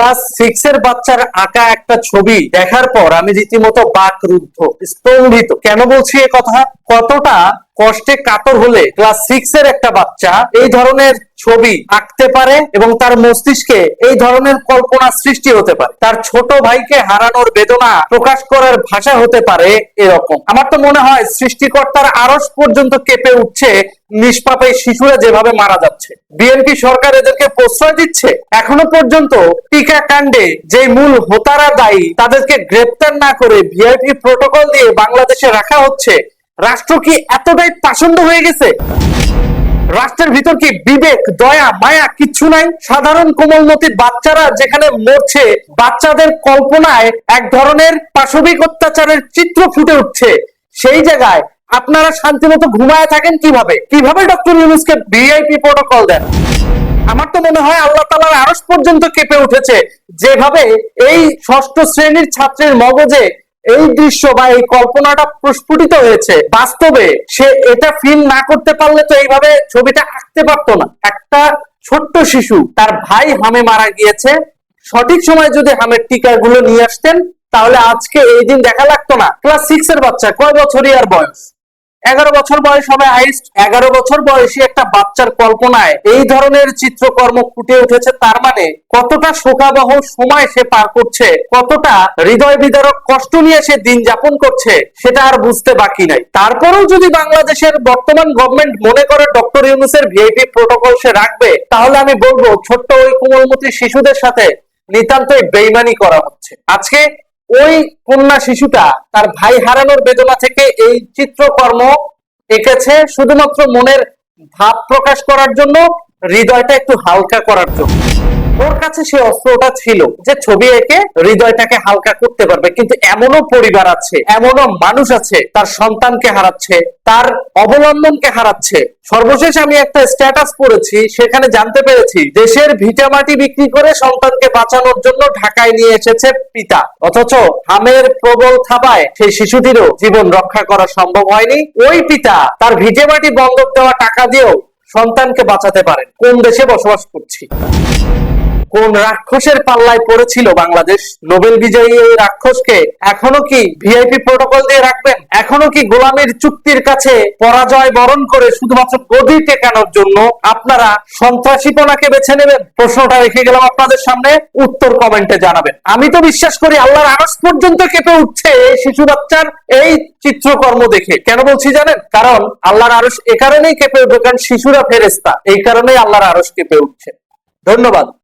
Class 6 এর বাচ্চার আঁকা একটা ছবি দেখার পর আমি রীতিমতো বাকরুদ্ধ, স্তম্ভিত। কেন বলছি এ কথা? কতটা কষ্টে কাতর হলে ক্লাস 6 এর একটা বাচ্চা এই ধরনের ছবি আঁকতে পারে এবং তার মস্তিষ্কে এই ধরনের কল্পনা সৃষ্টি হতে পারে। তার ছোট ভাইকে হারানোর বেদনা প্রকাশ করার ভাষা হতে পারে এরকম। আমার তো মনে হয় সৃষ্টিকর্তার আরশ পর্যন্ত কেঁপে উঠছে নিষ্পাপ এই শিশুরা যেভাবে মারা যাচ্ছে। বিএনপি সরকার এদেরকে প্রশ্রয় দিচ্ছে। এখনো পর্যন্ত টিকা কাণ্ডে যে মূল হোতারা দায়ী তাদেরকে গ্রেপ্তার না করে ভিআইপি প্রটোকল দিয়ে বাংলাদেশে রাখা হচ্ছে। রাষ্ট্র কি এতটাই পাষণ্ড হয়ে গেছে? রাষ্ট্রের ভিতর কি বিবেক, দয়া, মায়া কিচ্ছু নাই? সাধারণ কোমলমতি বাচ্চারা যেখানে মরছে, বাচ্চাদের কল্পনায় এক ধরনের পাশবিক অত্যাচারের চিত্র ফুটে উঠছে, সেই জায়গায় আপনারা শান্তিমতো ঘুমায় থাকেন কিভাবে? কিভাবে ডক্টর ইউনূসকে ভিআইপি প্রটোকল দেন? আমার তো মনে হয় আল্লাহ তাআলার আরশ পর্যন্ত কেঁপে উঠেছে যেভাবে এই ষষ্ঠ শ্রেণীর ছাত্রের মগজে এই দৃশ্য বা এই কল্পনাটা প্রস্ফুটিত হয়েছে। বাস্তবে সে এটা ফিল না করতে পারলে তো এইভাবে ছবিটা আঁকতে পারতো না। একটা ছোট্ট শিশু, তার ভাই হামে মারা গিয়েছে, সঠিক সময় যদি হামের টিকাগুলো নিয়ে আসতেন তাহলে আজকে এই দিন দেখা লাগতো না। ক্লাস 6 এর বাচ্চা, কয় বছরই আর বয়স? 11 বছর বয়স হবে হাইস্ট। 11 বছর বয়সী একটা বাচ্চার কল্পনায় এই ধরনের চিত্রকর্ম ফুটে উঠেছে। তার মানে কতটা শোকাবহ সময় সে পার করছে, কতটা হৃদয় বিদারক কষ্ট নিয়ে সে দিন যাপন করছে, সেটা আর বুঝতে বাকি নাই। তারপরেও যদি বাংলাদেশের বর্তমান গভর্নমেন্ট মনে করে ডক্টর ইউনূসের ভিআইপি প্রটোকল সে রাখবে, তাহলে আমি বলবো ছোট্ট ওই কোমলমতি শিশুদের সাথে নিতান্তই বেইমানি করা হচ্ছে। আজকে ওই কন্যা শিশুটা তার ভাই হারানোর বেদনা থেকে এই চিত্রকর্ম এঁকেছে শুধুমাত্র মনের ভাব প্রকাশ করার জন্য, হৃদয়টা একটু হালকা করার জন্য। ওর কাছে সে অস্ত্রটা ছিল যে ছবি এঁকে হৃদয়টাকে হালকা করতে পারবে। কিন্তু এমনও পরিবার আছে, এমনও মানুষ আছে তার সন্তানকে হারাচ্ছে, তার অবলম্বনকে হারাচ্ছে। সর্বশেষ আমি একটা স্ট্যাটাস পড়েছি, সেখানে জানতে পেরেছি দেশের ভিটামাটি বিক্রি করে সন্তানকে বাঁচানোর জন্য ঢাকায় নিয়ে এসেছে পিতা, অথচ হামের প্রবল থাবায় সেই শিশুটিরও জীবন রক্ষা করা সম্ভব হয়নি। ওই পিতা তার ভিটামাটি বন্ধক দেওয়া টাকা দিয়েও সন্তানকে বাঁচাতে পারেন। কোন দেশে বসবাস করছি? কোন রাক্ষসের পাল্লায় পড়েছিল বাংলাদেশ? নোবেল বিজয়ী এই রাক্ষসকে এখনো কি ভিআইপি প্রটোকল দিয়ে রাখবেন? এখনো কি গোলামীর চুক্তির কাছে পরাজয় বরণ করে শুধুমাত্র গদি টেকানোর জন্য আপনারা সন্ত্রাসীপনাকে বেছে নেবেন? প্রশ্নটা রেখে গেলাম আপনাদের সামনে, উত্তর কমেন্টে জানাবেন। আমি তো বিশ্বাস করি আল্লাহর আরশ পর্যন্ত কেঁপে উঠছে এই শিশু বাচ্চার এই চিত্রকর্ম দেখে। কেন বলছি জানেন? কারণ আল্লাহর আরশ এ কারণেই কেঁপে উঠবে কারণ শিশুরা ফেরেশতা, এই কারণেই আল্লাহর আরশ কেঁপে উঠছে। ধন্যবাদ।